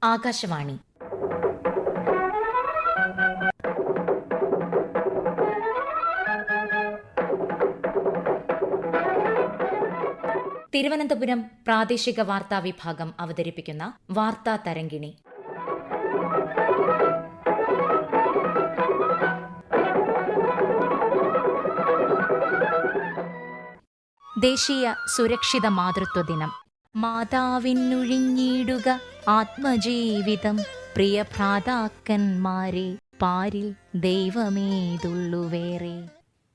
ആകാശവാണി. തിരുവനന്തപുരം പ്രാദേശിക വാർത്താ വിഭാഗം അവതരിപ്പിക്കുന്ന വാർത്താ തരംഗിണി. ദേശീയ സുരക്ഷിത മാതൃത്വ ദിനം. മാതാവിനുഴിഞ്ഞിടുക ആത്മജീവിതം, പ്രിയ ഭ്രാതാക്കന്മാരെ, പാരിൽ ദൈവമേതുള്ളുവേറെ.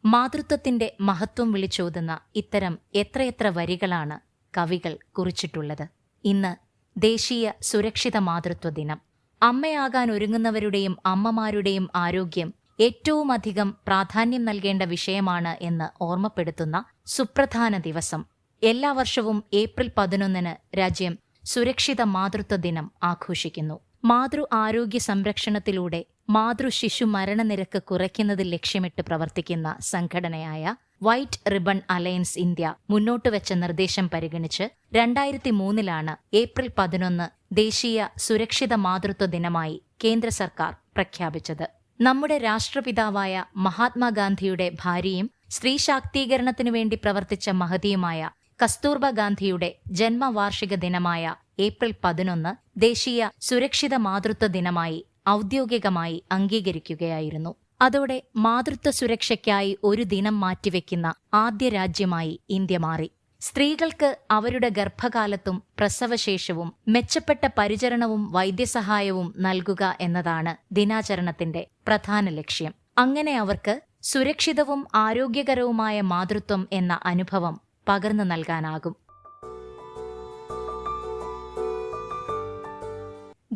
മാതൃത്വത്തിന്റെ മഹത്വം വിളിച്ചോതുന്ന ഇത്തരം എത്രയെത്ര വരികളാണ് കവികൾ കുറിച്ചിട്ടുള്ളത്. ഇന്ന് ദേശീയ സുരക്ഷിത മാതൃത്വ ദിനം. അമ്മയാകാൻ ഒരുങ്ങുന്നവരുടെയും അമ്മമാരുടെയും ആരോഗ്യം ഏറ്റവുമധികം പ്രാധാന്യം നൽകേണ്ട വിഷയമാണ് എന്ന് ഓർമ്മപ്പെടുത്തുന്ന സുപ്രധാന ദിവസം. എല്ലാ വർഷവും ഏപ്രിൽ 11 രാജ്യം സുരക്ഷിത മാതൃത്വ ദിനം ആഘോഷിക്കുന്നു. മാതൃ ആരോഗ്യ സംരക്ഷണത്തിലൂടെ മാതൃശിശു മരണനിരക്ക് കുറയ്ക്കുന്നതിൽ ലക്ഷ്യമിട്ട് പ്രവർത്തിക്കുന്ന സംഘടനയായ വൈറ്റ് റിബൺ അലയൻസ് ഇന്ത്യ മുന്നോട്ടുവെച്ച നിർദ്ദേശം പരിഗണിച്ച് 2003 ഏപ്രിൽ 11 ദേശീയ സുരക്ഷിത മാതൃത്വ ദിനമായി കേന്ദ്ര സർക്കാർ പ്രഖ്യാപിച്ചത്. നമ്മുടെ രാഷ്ട്രപിതാവായ മഹാത്മാഗാന്ധിയുടെ ഭാര്യയും സ്ത്രീ ശാക്തീകരണത്തിനു വേണ്ടി പ്രവർത്തിച്ച മഹതിയുമായ കസ്തൂർബ ഗാന്ധിയുടെ ജന്മവാർഷിക ദിനമായ ഏപ്രിൽ 11 ദേശീയ സുരക്ഷിത മാതൃത്വ ദിനമായി ഔദ്യോഗികമായി അംഗീകരിക്കുകയായിരുന്നു. അതോടെ മാതൃത്വ സുരക്ഷയ്ക്കായി ഒരു ദിനം മാറ്റിവെക്കുന്ന ആദ്യ രാജ്യമായി ഇന്ത്യ മാറി. സ്ത്രീകൾക്ക് അവരുടെ ഗർഭകാലത്തും പ്രസവശേഷവും മെച്ചപ്പെട്ട പരിചരണവും വൈദ്യസഹായവും നൽകുക എന്നതാണ് ദിനാചരണത്തിന്റെ പ്രധാന ലക്ഷ്യം. അങ്ങനെ അവർക്ക് സുരക്ഷിതവും ആരോഗ്യകരവുമായ മാതൃത്വം എന്ന അനുഭവം പകർന്നു നൽകാനാകും.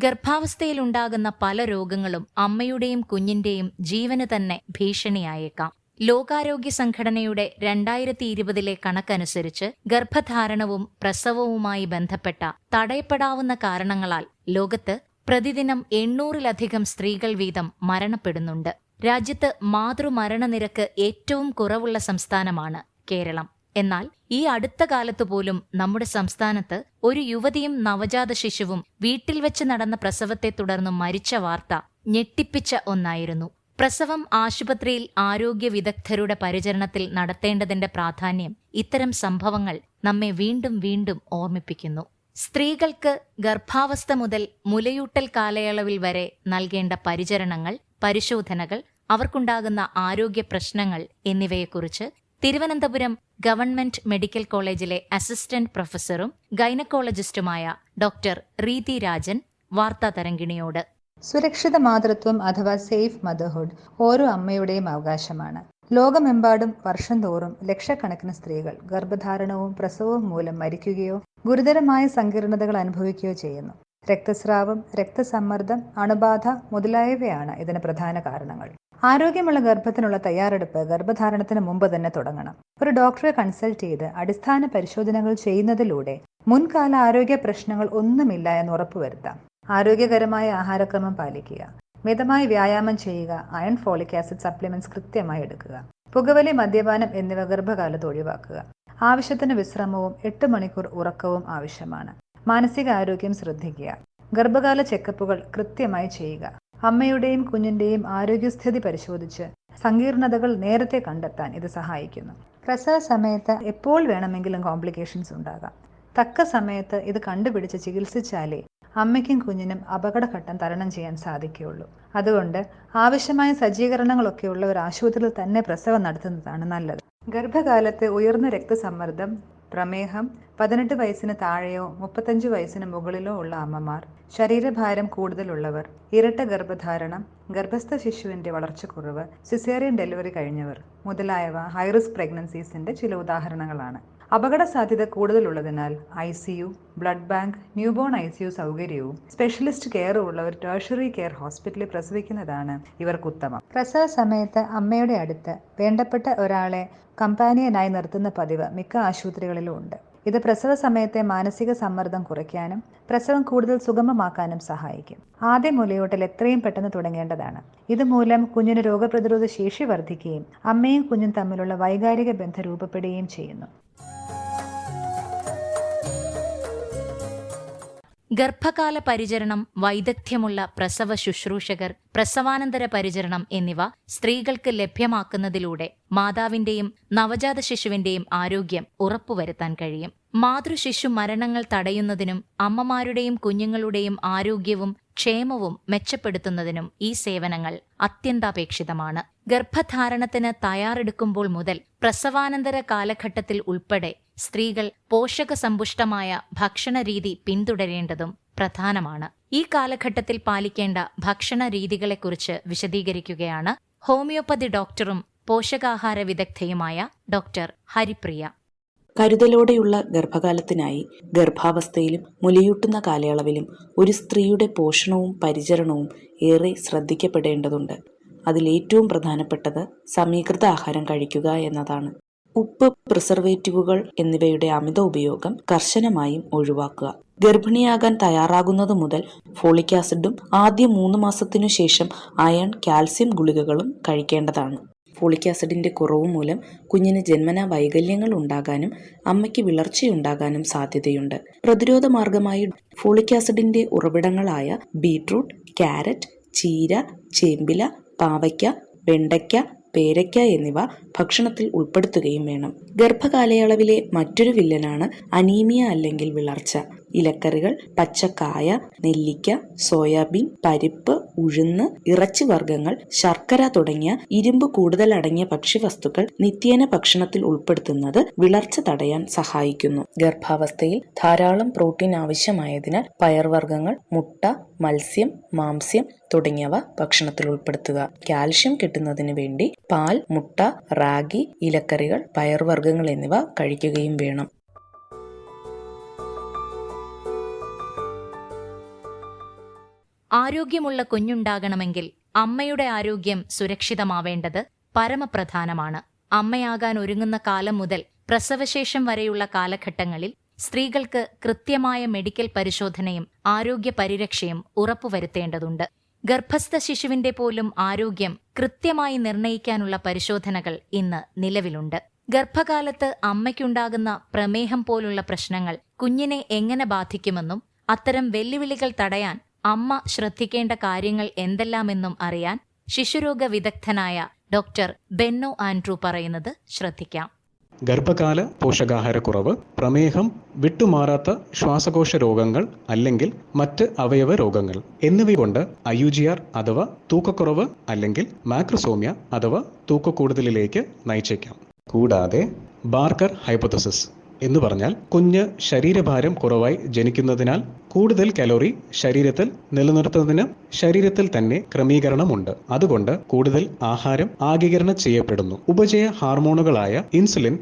ഗർഭാവസ്ഥയിലുണ്ടാകുന്ന പല രോഗങ്ങളും അമ്മയുടെയും കുഞ്ഞിന്റെയും ജീവന് തന്നെ ഭീഷണിയായേക്കാം. ലോകാരോഗ്യ സംഘടനയുടെ 2020 കണക്കനുസരിച്ച് ഗർഭധാരണവും പ്രസവവുമായി ബന്ധപ്പെട്ട തടയപ്പെടാവുന്ന കാരണങ്ങളാൽ ലോകത്ത് പ്രതിദിനം 800-ലധികം സ്ത്രീകൾ വീതം മരണപ്പെടുന്നുണ്ട്. രാജ്യത്ത് മാതൃമരണനിരക്ക് ഏറ്റവും കുറവുള്ള സംസ്ഥാനമാണ് കേരളം. എന്നാൽ ഈ അടുത്ത കാലത്തു പോലും നമ്മുടെ സംസ്ഥാനത്ത് ഒരു യുവതിയും നവജാത ശിശുവും വീട്ടിൽ വെച്ച് നടന്ന പ്രസവത്തെ തുടർന്ന് മരിച്ച വാർത്ത ഞെട്ടിപ്പിച്ച ഒന്നായിരുന്നു. പ്രസവം ആശുപത്രിയിൽ ആരോഗ്യ വിദഗ്ധരുടെ പരിചരണത്തിൽ നടത്തേണ്ടതിന്റെ പ്രാധാന്യം ഇത്തരം സംഭവങ്ങൾ നമ്മെ വീണ്ടും വീണ്ടും ഓർമ്മിപ്പിക്കുന്നു. സ്ത്രീകൾക്ക് ഗർഭാവസ്ഥ മുതൽ മുലയൂട്ടൽ കാലയളവിൽ വരെ നൽകേണ്ട പരിചരണങ്ങൾ, പരിശോധനകൾ, അവർക്കുണ്ടാകുന്ന ആരോഗ്യ പ്രശ്നങ്ങൾ എന്നിവയെക്കുറിച്ച് തിരുവനന്തപുരം ഗവൺമെന്റ് മെഡിക്കൽ കോളേജിലെ അസിസ്റ്റന്റ് പ്രൊഫസറും ഗൈനക്കോളജിസ്റ്റുമായ ഡോക്ടർ റീതി രാജൻ വാർത്താ തരംഗിണിയോട്. സുരക്ഷിത മാതൃത്വം അഥവാ സേഫ് മദർഹുഡ് ഓരോ അമ്മയുടെയും അവകാശമാണ്. ലോകമെമ്പാടും വർഷം തോറും ലക്ഷക്കണക്കിന് സ്ത്രീകൾ ഗർഭധാരണവും പ്രസവവും മൂലം മരിക്കുകയോ ഗുരുതരമായ സങ്കീർണതകൾ അനുഭവിക്കുകയോ ചെയ്യുന്നു. രക്തസ്രാവം, രക്തസമ്മർദ്ദം, അണുബാധ മുതലായവയാണ് ഇതിന് പ്രധാന കാരണങ്ങൾ. ആരോഗ്യമുള്ള ഗർഭത്തിനുള്ള തയ്യാറെടുപ്പ് ഗർഭധാരണത്തിന് മുമ്പ് തന്നെ തുടങ്ങണം. ഒരു ഡോക്ടറെ കൺസൾട്ട് ചെയ്ത് അടിസ്ഥാന പരിശോധനകൾ ചെയ്യുന്നതിലൂടെ മുൻകാല ആരോഗ്യ പ്രശ്നങ്ങൾ ഒന്നുമില്ല എന്ന് ഉറപ്പുവരുത്താം. ആരോഗ്യകരമായ ആഹാരക്രമം പാലിക്കുക, മിതമായി വ്യായാമം ചെയ്യുക, അയൺ, ഫോളിക് ആസിഡ് സപ്ലിമെന്റ്സ് കൃത്യമായി എടുക്കുക, പുകവലി, മദ്യപാനം എന്നിവ ഗർഭകാലത്ത് ഒഴിവാക്കുക. ആവശ്യത്തിന് വിശ്രമവും 8 മണിക്കൂർ ഉറക്കവും ആവശ്യമാണ്. മാനസിക ആരോഗ്യം ശ്രദ്ധിക്കുക. ഗർഭകാല ചെക്കപ്പുകൾ കൃത്യമായി ചെയ്യുക. അമ്മയുടെയും കുഞ്ഞിന്റെയും ആരോഗ്യസ്ഥിതി പരിശോധിച്ച് സങ്കീർണതകൾ നേരത്തെ കണ്ടെത്താൻ ഇത് സഹായിക്കുന്നു. പ്രസവ സമയത്ത് എപ്പോൾ വേണമെങ്കിലും കോംപ്ലിക്കേഷൻസ് ഉണ്ടാകാം. തക്ക സമയത്ത് ഇത് കണ്ടുപിടിച്ച് ചികിത്സിച്ചാലേ അമ്മയ്ക്കും കുഞ്ഞിനും അപകടഘട്ടം തരണം ചെയ്യാൻ സാധിക്കുകയുള്ളൂ. അതുകൊണ്ട് ആവശ്യമായ സജ്ജീകരണങ്ങളൊക്കെ ഉള്ള ഒരു ആശുപത്രിയിൽ തന്നെ പ്രസവം നടത്തുന്നതാണ് നല്ലത്. ഗർഭകാലത്ത് ഉയർന്ന രക്തസമ്മർദ്ദം, പ്രമേഹം, 18 വയസ്സിന് താഴെയോ 35 വയസ്സിന് മുകളിലോ ഉള്ള അമ്മമാർ, ശരീരഭാരം കൂടുതലുള്ളവർ, ഇരട്ട ഗർഭധാരണം, ഗർഭസ്ഥ ശിശുവിന്റെ വളർച്ചക്കുറവ്, സിസേറിയൻ ഡെലിവറി കഴിഞ്ഞവർ മുതലായവ ഹൈറിസ്ക് പ്രഗ്നൻസീസിന്റെ ചില ഉദാഹരണങ്ങളാണ്. അപകട സാധ്യത കൂടുതലുള്ളതിനാൽ ICU, blood bank, newborn ICU സൗകര്യവും സ്പെഷ്യലിസ്റ്റ് കെയറും ഉള്ള ഒരു ടേഴ്സറി കെയർ ഹോസ്പിറ്റലിൽ പ്രസവിക്കുന്നതാണ് ഇവർക്ക് ഉത്തമം. പ്രസവ സമയത്ത് അമ്മയുടെ അടുത്ത് വേണ്ടപ്പെട്ട ഒരാളെ കമ്പാനിയനായി നിർത്തുന്ന പതിവ് മിക്ക ആശുപത്രികളിലും ഉണ്ട്. ഇത് പ്രസവ സമയത്തെ മാനസിക സമ്മർദ്ദം കുറയ്ക്കാനും പ്രസവം കൂടുതൽ സുഗമമാക്കാനും സഹായിക്കും. ആദ്യ മുലയൂട്ടൽ എത്രയും പെട്ടെന്ന് തുടങ്ങേണ്ടതാണ്. ഇതുമൂലം കുഞ്ഞിന് രോഗപ്രതിരോധ ശേഷി വർദ്ധിക്കുകയും അമ്മയും കുഞ്ഞും തമ്മിലുള്ള വൈകാരിക ബന്ധം രൂപപ്പെടുകയും ചെയ്യുന്നു. ഗർഭകാല പരിചരണം, വൈദഗ്ധ്യമുള്ള പ്രസവ ശുശ്രൂഷകർ, പ്രസവാനന്തര പരിചരണം എന്നിവ സ്ത്രീകൾക്ക് ലഭ്യമാക്കുന്നതിലൂടെ മാതാവിന്റെയും നവജാത ശിശുവിന്റെയും ആരോഗ്യം ഉറപ്പുവരുത്താൻ കഴിയും. മാതൃശിശു മരണങ്ങൾ തടയുന്നതിനും അമ്മമാരുടെയും കുഞ്ഞുങ്ങളുടെയും ആരോഗ്യവും ക്ഷേമവും മെച്ചപ്പെടുത്തുന്നതിനും ഈ സേവനങ്ങൾ അത്യന്താപേക്ഷിതമാണ്. ഗർഭധാരണത്തിന് തയ്യാറെടുക്കുമ്പോൾ മുതൽ പ്രസവാനന്തര കാലഘട്ടത്തിൽ ഉൾപ്പെടെ സ്ത്രീകൾ പോഷകസമ്പുഷ്ടമായ ഭക്ഷണരീതി പിന്തുടരേണ്ടതും പ്രധാനമാണ്. ഈ കാലഘട്ടത്തിൽ പാലിക്കേണ്ട ഭക്ഷണ രീതികളെക്കുറിച്ച് വിശദീകരിക്കുകയാണ് ഹോമിയോപ്പതി ഡോക്ടറും പോഷകാഹാര വിദഗ്ധയുമായ ഡോക്ടർ ഹരിപ്രിയ. കരുതലോടെയുള്ള ഗർഭകാലത്തിനായി ഗർഭാവസ്ഥയിലും മുലയൂട്ടുന്ന കാലയളവിലും ഒരു സ്ത്രീയുടെ പോഷണവും പരിചരണവും ഏറെ ശ്രദ്ധിക്കപ്പെടേണ്ടതുണ്ട്. അതിലേറ്റവും പ്രധാനപ്പെട്ടത് സമീകൃത ആഹാരം കഴിക്കുക എന്നതാണ്. ഉപ്പ്, പ്രിസർവേറ്റീവുകൾ എന്നിവയുടെ അമിത ഉപയോഗം കർശനമായും ഒഴിവാക്കുക. ഗർഭിണിയാകാൻ തയ്യാറാകുന്നത് മുതൽ ഫോളിക് ആസിഡും ആദ്യ 3 മാസത്തിനു ശേഷം അയൺ, കാൽസ്യം ഗുളികകളും കഴിക്കേണ്ടതാണ്. ഫോളിക് ആസിഡിന്റെ കുറവ് മൂലം കുഞ്ഞിന് ജന്മനാ വൈകല്യങ്ങൾ ഉണ്ടാകാനും അമ്മയ്ക്ക് വിളർച്ചയുണ്ടാകാനും സാധ്യതയുണ്ട്. പ്രതിരോധ മാർഗമായി ഫോളിക് ആസിഡിന്റെ ഉറവിടങ്ങളായ ബീട്രൂട്ട്, ക്യാരറ്റ്, ചീര, ചേമ്പില, പാവയ്ക്ക, വെണ്ടയ്ക്ക, പേരയ്ക്ക എന്നിവ ഭക്ഷണത്തിൽ ഉൾപ്പെടുത്തുകയും വേണം. ഗർഭകാലയളവിലെ മറ്റൊരു വില്ലനാണ് അനീമിയ അല്ലെങ്കിൽ വിളർച്ച. ഇലക്കറികൾ, പച്ചക്കായ, നെല്ലിക്ക, സോയാബീൻ, പരിപ്പ്, ഉഴുന്ന്, ഇറച്ചി വർഗ്ഗങ്ങൾ, ശർക്കര തുടങ്ങിയ ഇരുമ്പ് കൂടുതൽ അടങ്ങിയ ഭക്ഷ്യവസ്തുക്കൾ നിത്യേന ഭക്ഷണത്തിൽ ഉൾപ്പെടുത്തുന്നത് വിളർച്ച തടയാൻ സഹായിക്കുന്നു. ഗർഭാവസ്ഥയിൽ ധാരാളം പ്രോട്ടീൻ ആവശ്യമായതിനാൽ പയർവർഗ്ഗങ്ങൾ, മുട്ട, മത്സ്യം, മാംസ്യം തുടങ്ങിയവ ഭക്ഷണത്തിൽ ഉൾപ്പെടുത്തുക. കാൽഷ്യം കിട്ടുന്നതിന് വേണ്ടി പാൽ, മുട്ട, റാഗി, ഇലക്കറികൾ, പയർവർഗ്ഗങ്ങൾ എന്നിവ കഴിക്കുകയും വേണം. ആരോഗ്യമുള്ള കുഞ്ഞുണ്ടാകണമെങ്കിൽ അമ്മയുടെ ആരോഗ്യം സുരക്ഷിതമാവേണ്ടത് പരമപ്രധാനമാണ്. അമ്മയാകാൻ ഒരുങ്ങുന്ന കാലം മുതൽ പ്രസവശേഷം വരെയുള്ള കാലഘട്ടങ്ങളിൽ സ്ത്രീകൾക്ക് കൃത്യമായ മെഡിക്കൽ പരിശോധനയും ആരോഗ്യ പരിരക്ഷയും ഉറപ്പുവരുത്തേണ്ടതുണ്ട്. ഗർഭസ്ഥ ശിശുവിന്റെ പോലും ആരോഗ്യം കൃത്യമായി നിർണയിക്കാനുള്ള പരിശോധനകൾ ഇന്ന് നിലവിലുണ്ട്. ഗർഭകാലത്ത് അമ്മയ്ക്കുണ്ടാകുന്ന പ്രമേഹം പോലുള്ള പ്രശ്നങ്ങൾ കുഞ്ഞിനെ എങ്ങനെ ബാധിക്കുമെന്നും അത്തരം വെല്ലുവിളികൾ തടയാൻ അമ്മ ശ്രദ്ധിക്കേണ്ട കാര്യങ്ങൾ എന്തെല്ലാമെന്നും അറിയാൻ ശിശുരോഗ വിദഗ്ധനായ ഡോക്ടർ ബെന്നോ ആൻഡ്രൂ പറയുന്നത് ശ്രദ്ധിക്കാം. ഗർഭകാല പോഷകാഹാരക്കുറവ്, പ്രമേഹം, വിട്ടുമാറാത്ത ശ്വാസകോശ രോഗങ്ങൾ അല്ലെങ്കിൽ മറ്റ് അവയവ രോഗങ്ങൾ എന്നിവകൊണ്ട് IUGR അഥവാ തൂക്കക്കുറവ് അല്ലെങ്കിൽ മാക്രോസോമിയ അഥവാ തൂക്കക്കൂടുതലിലേക്ക് നയിച്ചേക്കാം. കൂടാതെ ബാർക്കർ ഹൈപ്പോത്തസിസ് എന്ന് പറഞ്ഞാൽ കുഞ്ഞ് ശരീരഭാരം കുറവായി ജനിക്കുന്നതിനാൽ കൂടുതൽ കലോറി ശരീരത്തിൽ നിലനിർത്തുന്നതിന് ശരീരത്തിൽ തന്നെ ക്രമീകരണമുണ്ട്. അതുകൊണ്ട് കൂടുതൽ ആഹാരം ആഗികരണം ചെയ്യപ്പെടുന്നു. ഉപജയ ഹാർമോണുകളായ ഇൻസുലിൻ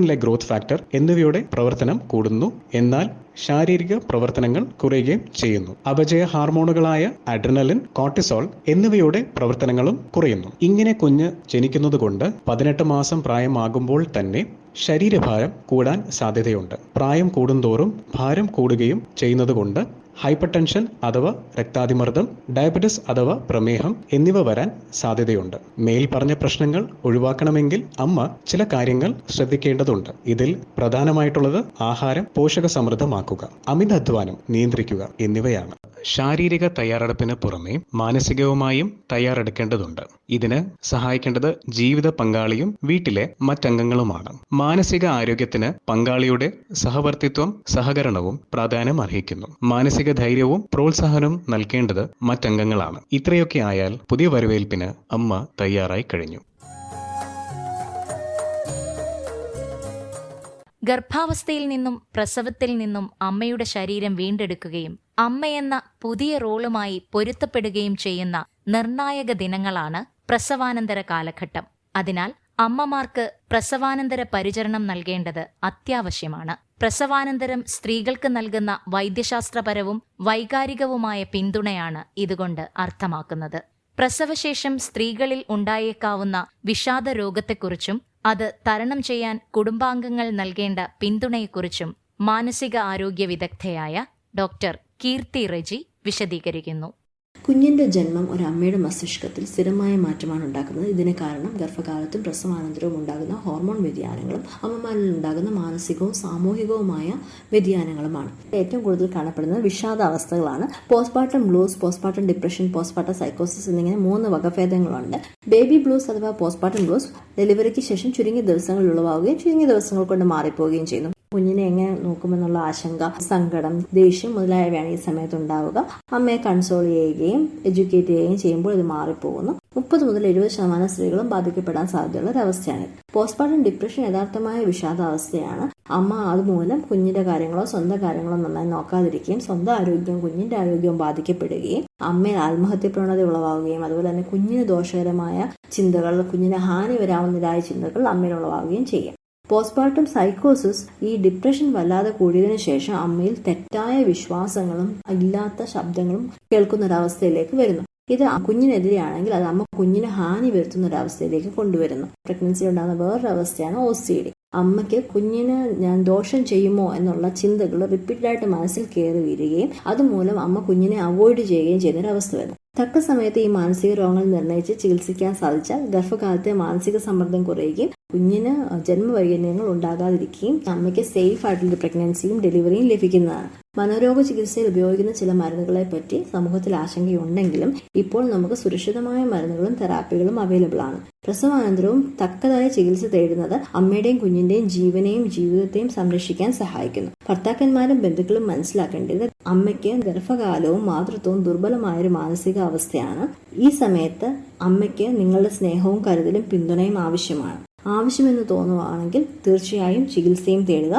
ലൈക്ക് ഗ്രോത്ത് ഫാക്ടർ എന്നിവയുടെ പ്രവർത്തനം കൂടുന്നു. എന്നാൽ ശാരീരിക പ്രവർത്തനങ്ങൾ കുറയുകയും ചെയ്യുന്നു. അപചയ ഹാർമോണുകളായ അഡ്രിനലിൻ, കോർട്ടിസോൾ എന്നിവയുടെ പ്രവർത്തനങ്ങളും കുറയുന്നു. ഇങ്ങനെ കുഞ്ഞ് ജനിക്കുന്നതുകൊണ്ട് 18 മാസം പ്രായമാകുമ്പോൾ തന്നെ ശരീരഭാരം കൂടാൻ സാധ്യതയുണ്ട്. പ്രായം കൂടുന്തോറും ഭാരം കൂടുകയും ചെയ്യുന്നതുകൊണ്ട് ഹൈപ്പർടെൻഷൻ അഥവാ രക്താതിമർദ്ദം, ഡയബറ്റിസ് അഥവാ പ്രമേഹം എന്നിവ വരാൻ സാധ്യതയുണ്ട്. മേൽ പറഞ്ഞ പ്രശ്നങ്ങൾ ഒഴിവാക്കണമെങ്കിൽ അമ്മ ചില കാര്യങ്ങൾ ശ്രദ്ധിക്കേണ്ടതുണ്ട്. ഇതിൽ പ്രധാനമായിട്ടുള്ളത് ആഹാരം പോഷകസമൃദ്ധമാക്കുക, അമിതാധ്വാനം നിയന്ത്രിക്കുക എന്നിവയാണ്. ശാരീരിക തയ്യാറെടുപ്പിന് പുറമെ മാനസികവുമായും തയ്യാറെടുക്കേണ്ടതുണ്ട്. ഇതിന് സഹായിക്കേണ്ടത് ജീവിത പങ്കാളിയും വീട്ടിലെ മറ്റംഗങ്ങളുമാണ്. മാനസിക ആരോഗ്യത്തിന് പങ്കാളിയുടെ സഹവർത്തിത്വം, സഹകരണവും പ്രാധാന്യം അർഹിക്കുന്നു. മാനസിക ധൈര്യവും പ്രോത്സാഹനവും നൽകേണ്ടത് മറ്റംഗങ്ങളാണ്. ഇത്രയൊക്കെ ആയാൽ പുതിയ വരവേൽപ്പിന് അമ്മ തയ്യാറായി കഴിഞ്ഞു. ഗർഭാവസ്ഥയിൽ നിന്നും പ്രസവത്തിൽ നിന്നും അമ്മയുടെ ശരീരം വീണ്ടെടുക്കുകയും അമ്മയെന്ന പുതിയ റോളുമായി പൊരുത്തപ്പെടുകയും ചെയ്യുന്ന നിർണായക ദിനങ്ങളാണ് പ്രസവാനന്തര കാലഘട്ടം. അതിനാൽ അമ്മമാർക്ക് പ്രസവാനന്തര പരിചരണം നൽകേണ്ടത് അത്യാവശ്യമാണ്. പ്രസവാനന്തരം സ്ത്രീകൾക്ക് നൽകുന്ന വൈദ്യശാസ്ത്രപരവും വൈകാരികവുമായ പിന്തുണയാണ് ഇതുകൊണ്ട് അർത്ഥമാക്കുന്നത്. പ്രസവശേഷം സ്ത്രീകളിൽ ഉണ്ടായേക്കാവുന്ന വിഷാദ രോഗത്തെക്കുറിച്ചും അത് തരണം ചെയ്യാൻ കുടുംബാംഗങ്ങൾ നൽകേണ്ട പിന്തുണയെക്കുറിച്ചും മാനസിക ആരോഗ്യ വിദഗ്ധയായ ഡോക്ടർ കീർത്തി റെജി വിശദീകരിക്കുന്നു. കുഞ്ഞിൻ്റെ ജന്മം ഒരു അമ്മയുടെ മസ്തിഷ്കത്തിൽ സ്ഥിരമായ മാറ്റമാണ് ഉണ്ടാക്കുന്നത്. ഇതിന് കാരണം ഗർഭകാലത്തും പ്രസവാനന്തരവും ഉണ്ടാകുന്ന ഹോർമോൺ വ്യതിയാനങ്ങളും അമ്മമാരിൽ ഉണ്ടാകുന്ന മാനസികവും സാമൂഹികവുമായ വ്യതിയാനങ്ങളുമാണ്. ഏറ്റവും കൂടുതൽ കാണപ്പെടുന്നത് വിഷാദാവസ്ഥകളാണ്. Postmortem blues, postmortem depression, postmortem സൈക്കോസിസ് എന്നിങ്ങനെ 3 വകഭേദങ്ങളുണ്ട്. ബേബി ബ്ലൂസ് അഥവാ പോസ്റ്റ്മോർട്ടം ബ്ലൂസ് ഡെലിവറിക്ക് ശേഷം ചുരുങ്ങിയ ദിവസങ്ങളിൽ ഉളവാകുകയും ചുരുങ്ങിയ ദിവസങ്ങൾ കൊണ്ട് മാറിപ്പോവുകയും ചെയ്യുന്നു. കുഞ്ഞിനെ എങ്ങനെ നോക്കുമെന്നുള്ള ആശങ്ക, സങ്കടം, ദേഷ്യം മുതലായവയാണ് ഈ സമയത്ത് ഉണ്ടാവുക. അമ്മയെ കൺസോൾ ചെയ്യുകയും എഡ്യൂക്കേറ്റ് ചെയ്യുകയും ചെയ്യുമ്പോൾ ഇത് മാറിപ്പോകുന്നു. 30 മുതൽ 70% സ്ത്രീകളും ബാധിക്കപ്പെടാൻ സാധ്യതയുള്ള ഒരവസ്ഥയാണ്. പോസ്റ്റ്മോർട്ടം ഡിപ്രഷൻ യഥാർത്ഥമായ വിഷാദാവസ്ഥയാണ്. അമ്മ അതുമൂലം കുഞ്ഞിന്റെ കാര്യങ്ങളോ സ്വന്തം കാര്യങ്ങളോ നന്നായി നോക്കാതിരിക്കുകയും സ്വന്തം ആരോഗ്യവും കുഞ്ഞിന്റെ ആരോഗ്യവും ബാധിക്കപ്പെടുകയും അമ്മയിൽ ആത്മഹത്യ പ്രവണത ഉളവാകുകയും അതുപോലെ തന്നെ കുഞ്ഞിന് ദോഷകരമായ ചിന്തകൾ, കുഞ്ഞിന് ഹാനി വരാവുന്നതായ ചിന്തകൾ അമ്മയിൽ ഉളവാകുകയും ചെയ്യും. പോസ്റ്റ്മോർട്ടം സൈക്കോസിസ് ഈ ഡിപ്രഷൻ വല്ലാതെ കൂടിയതിനു ശേഷം അമ്മയിൽ തെറ്റായ വിശ്വാസങ്ങളും ഇല്ലാത്ത ശബ്ദങ്ങളും കേൾക്കുന്ന ഒരവസ്ഥയിലേക്ക് വരുന്നു. ഇത് കുഞ്ഞിനെതിരെയാണെങ്കിൽ അത് അമ്മ കുഞ്ഞിന് ഹാനി വരുത്തുന്ന ഒരവസ്ഥയിലേക്ക് കൊണ്ടുവരുന്നു. പ്രഗ്നൻസി ഉണ്ടാകുന്ന വേറൊരു അവസ്ഥയാണ് OCD. അമ്മയ്ക്ക് കുഞ്ഞിന് ഞാൻ ദോഷം ചെയ്യുമോ എന്നുള്ള ചിന്തകൾ റിപ്പീറ്റഡായിട്ട് മനസ്സിൽ കയറി വരികയും അതുമൂലം അമ്മ കുഞ്ഞിനെ അവോയ്ഡ് ചെയ്യുകയും ചെയ്യുന്ന ഒരു അവസ്ഥ വരുന്നു. തക്ക സമയത്ത് ഈ മാനസിക രോഗങ്ങൾ നിർണ്ണയിച്ച് ചികിത്സിക്കാൻ സാധിച്ചാൽ ഗർഭകാലത്തെ മാനസിക സമ്മർദ്ദം കുറയുകയും കുഞ്ഞിന് ജന്മവൈകല്യങ്ങൾ ഉണ്ടാകാതിരിക്കുകയും അമ്മയ്ക്ക് സേഫ് ആയിട്ടുള്ള പ്രഗ്നൻസിയും ഡെലിവറിയും ലഭിക്കുന്നതാണ്. മനോരോഗ ചികിത്സയിൽ ഉപയോഗിക്കുന്ന ചില മരുന്നുകളെ പറ്റി സമൂഹത്തിൽ ആശങ്കയുണ്ടെങ്കിലും ഇപ്പോൾ നമുക്ക് സുരക്ഷിതമായ മരുന്നുകളും തെറാപ്പികളും അവൈലബിൾ ആണ്. പ്രസവാനന്തരവും തക്കതായ ചികിത്സ തേടുന്നത് അമ്മയുടെയും കുഞ്ഞിന്റെയും ജീവനെയും ജീവിതത്തെയും സംരക്ഷിക്കാൻ സഹായിക്കുന്നു. ഭർത്താക്കന്മാരും ബന്ധുക്കളും മനസ്സിലാക്കേണ്ടത് അമ്മയ്ക്ക് ഗർഭകാലവും മാതൃത്വവും ദുർബലമായൊരു മാനസിക അവസ്ഥയാണ്. ഈ സമയത്ത് അമ്മയ്ക്ക് നിങ്ങളുടെ സ്നേഹവും കരുതലും പിന്തുണയും ആവശ്യമാണ്. ആവശ്യമെന്ന് തോന്നുകയാണെങ്കിൽ തീർച്ചയായും ചികിത്സയും തേടുക.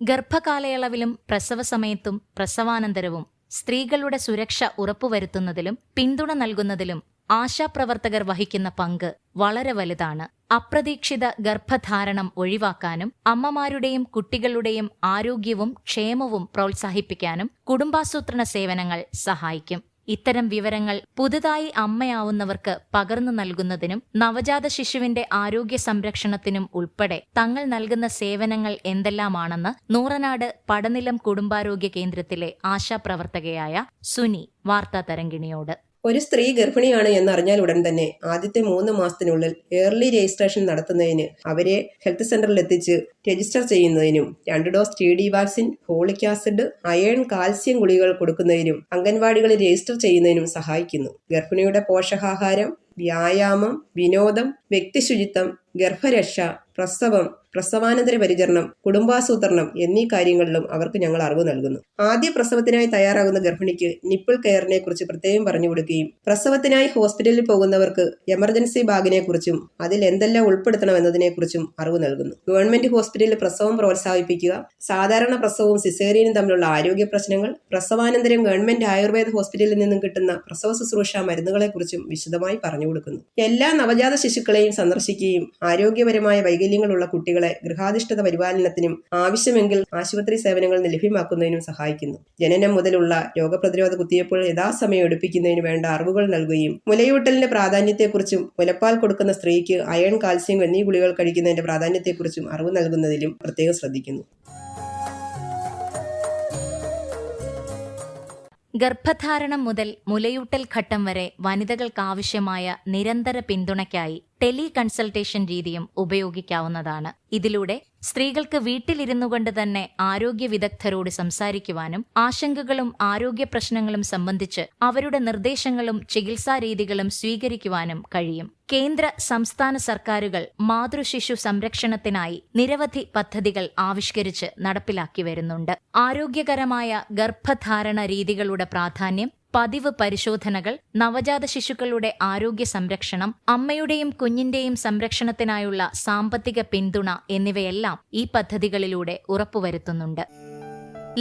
ഗർഭകാലയളവിലും പ്രസവസമയത്തും പ്രസവാനന്തരവും സ്ത്രീകളുടെ സുരക്ഷ ഉറപ്പുവരുത്തുന്നതിലും പിന്തുണ നൽകുന്നതിലും ആശാപ്രവർത്തകർ വഹിക്കുന്ന പങ്ക് വളരെ വലുതാണ്. അപ്രതീക്ഷിത ഗർഭധാരണം ഒഴിവാക്കാനും അമ്മമാരുടെയും കുട്ടികളുടെയും ആരോഗ്യവും ക്ഷേമവും പ്രോത്സാഹിപ്പിക്കാനും കുടുംബാസൂത്രണ സേവനങ്ങൾ സഹായിക്കും. ഇത്തരം വിവരങ്ങൾ പുതുതായി അമ്മയാവുന്നവർക്ക് പകർന്നു നൽകുന്നതിനും നവജാത ശിശുവിന്റെ ആരോഗ്യ സംരക്ഷണത്തിനും ഉൾപ്പെടെ തങ്ങൾ നൽകുന്ന സേവനങ്ങൾ എന്തെല്ലാമാണെന്ന് നൂറനാട് പടനിലം കുടുംബാരോഗ്യ കേന്ദ്രത്തിലെ ആശാപ്രവർത്തകയായ സുനി വാർത്താ തരംഗിണിയോട്. ഒരു സ്ത്രീ ഗർഭിണിയാണ് എന്നറിഞ്ഞാൽ ഉടൻ തന്നെ ആദ്യത്തെ 3 മാസത്തിനുള്ളിൽ ഏർലി രജിസ്ട്രേഷൻ നടത്തുന്നതിന് അവരെ ഹെൽത്ത് സെന്ററിൽ എത്തിച്ച് രജിസ്റ്റർ ചെയ്യുന്നതിനും 2 dose TD vaccine, folic acid, iron, calcium ഗുളികകൾ കൊടുക്കുന്നതിനും അംഗൻവാടികളിൽ രജിസ്റ്റർ ചെയ്യുന്നതിനും സഹായിക്കുന്നു. ഗർഭിണിയുടെ പോഷകാഹാരം, വ്യായാമം, വിനോദം, വ്യക്തിശുചിത്വം, ഗർഭരക്ഷ, പ്രസവം, പ്രസവാനന്തര പരിചരണം, കുടുംബാസൂത്രണം എന്നീ കാര്യങ്ങളിലും അവർക്ക് ഞങ്ങൾ അറിവ് നൽകുന്നു. ആദ്യ പ്രസവത്തിനായി തയ്യാറാകുന്ന ഗർഭിണിക്ക് നിപ്പിൾ കെയറിനെ കുറിച്ച് പ്രത്യേകം പറഞ്ഞു കൊടുക്കുകയും പ്രസവത്തിനായി ഹോസ്പിറ്റലിൽ പോകുന്നവർക്ക് എമർജൻസി ബാഗിനെ കുറിച്ചും അതിൽ എന്തെല്ലാം ഉൾപ്പെടുത്തണം എന്നതിനെക്കുറിച്ചും അറിവ് നൽകുന്നു. ഗവൺമെന്റ് ഹോസ്പിറ്റലിൽ പ്രസവം പ്രോത്സാഹിപ്പിക്കുക, സാധാരണ പ്രസവവും സിസേറിയനും തമ്മിലുള്ള ആരോഗ്യ പ്രശ്നങ്ങൾ, പ്രസവാനന്തരം ഗവൺമെന്റ് ആയുർവേദ ഹോസ്പിറ്റലിൽ നിന്നും കിട്ടുന്ന പ്രസവ ശുശ്രൂഷ മരുന്നുകളെക്കുറിച്ചും വിശദമായി പറഞ്ഞു കൊടുക്കുന്നു. എല്ലാ നവജാത ശിശുക്കളെയും സന്ദർശിക്കുകയും ആരോഗ്യപരമായ വൈകല്യങ്ങളുള്ള കുട്ടികളെ ഗൃഹാധിഷ്ഠിത പരിപാലനത്തിനും ആവശ്യമെങ്കിൽ ആശുപത്രി സേവനങ്ങൾ ലഭ്യമാക്കുന്നതിനും സഹായിക്കുന്നു. ജനനം മുതലുള്ള രോഗപ്രതിരോധ കുത്തിവയ്പ്പുകൾ യഥാസമയം എടുപ്പിക്കുന്നതിന് വേണ്ട അറിവുകൾ നൽകുകയും മുലയൂട്ടലിന്റെ പ്രാധാന്യത്തെക്കുറിച്ചും മുലപ്പാൽ കൊടുക്കുന്ന സ്ത്രീക്ക് അയൺ, കാൽസ്യം എന്നീ ഗുളികൾ കഴിക്കുന്നതിന്റെ പ്രാധാന്യത്തെക്കുറിച്ചും അറിവ് നൽകുന്നതിലും പ്രത്യേകം ശ്രദ്ധിക്കുന്നു. ഗർഭധാരണം മുതൽ മുലയൂട്ടൽ ഘട്ടം വരെ വനിതകൾക്കാവശ്യമായ നിരന്തര പിന്തുണയ്ക്കായി ടെലി കൺസൾട്ടേഷൻ രീതിയും ഉപയോഗിക്കാവുന്നതാണ്. ഇതിലൂടെ സ്ത്രീകൾക്ക് വീട്ടിലിരുന്നുകൊണ്ട് തന്നെ ആരോഗ്യ വിദഗ്ധരോട് സംസാരിക്കുവാനും ആശങ്കകളും ആരോഗ്യ പ്രശ്നങ്ങളും സംബന്ധിച്ച് അവരുടെ നിർദ്ദേശങ്ങളും ചികിത്സാരീതികളും സ്വീകരിക്കുവാനും കഴിയും. കേന്ദ്ര സംസ്ഥാന സർക്കാരുകൾ മാതൃശിശു സംരക്ഷണത്തിനായി നിരവധി പദ്ധതികൾ ആവിഷ്കരിച്ച് നടപ്പിലാക്കി വരുന്നുണ്ട്. ആരോഗ്യകരമായ ഗർഭധാരണ രീതികളുടെ പ്രാധാന്യം, പതിവ് പരിശോധനകൾ, നവജാത ശിശുക്കളുടെ ആരോഗ്യ സംരക്ഷണം, അമ്മയുടെയും കുഞ്ഞിന്റെയും സംരക്ഷണത്തിനായുള്ള സാമ്പത്തിക പിന്തുണ എന്നിവയെല്ലാം ഈ പദ്ധതികളിലൂടെ ഉറപ്പുവരുത്തുന്നുണ്ട്.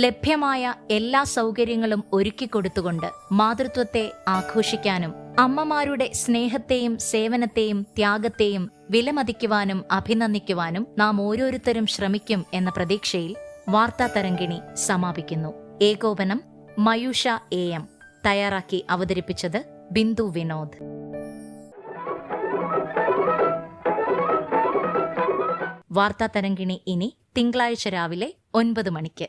ലഭ്യമായ എല്ലാ സൗകര്യങ്ങളും ഒരുക്കിക്കൊടുത്തുകൊണ്ട് മാതൃത്വത്തെ ആഘോഷിക്കാനും അമ്മമാരുടെ സ്നേഹത്തെയും സേവനത്തെയും ത്യാഗത്തെയും വിലമതിക്കുവാനും അഭിനന്ദിക്കുവാനും നാം ഓരോരുത്തരും ശ്രമിക്കും എന്ന പ്രതീക്ഷയിൽ വാർത്താ തരംഗിണി സമാപിക്കുന്നു. ഏകോപനം മയൂഷ AM. തയ്യാറാക്കി അവതരിപ്പിച്ചത് ബിന്ദു വിനോദ്. വാർത്താ തരംഗിണി ഇനി തിങ്കളാഴ്ച രാവിലെ 9 മണിക്ക്.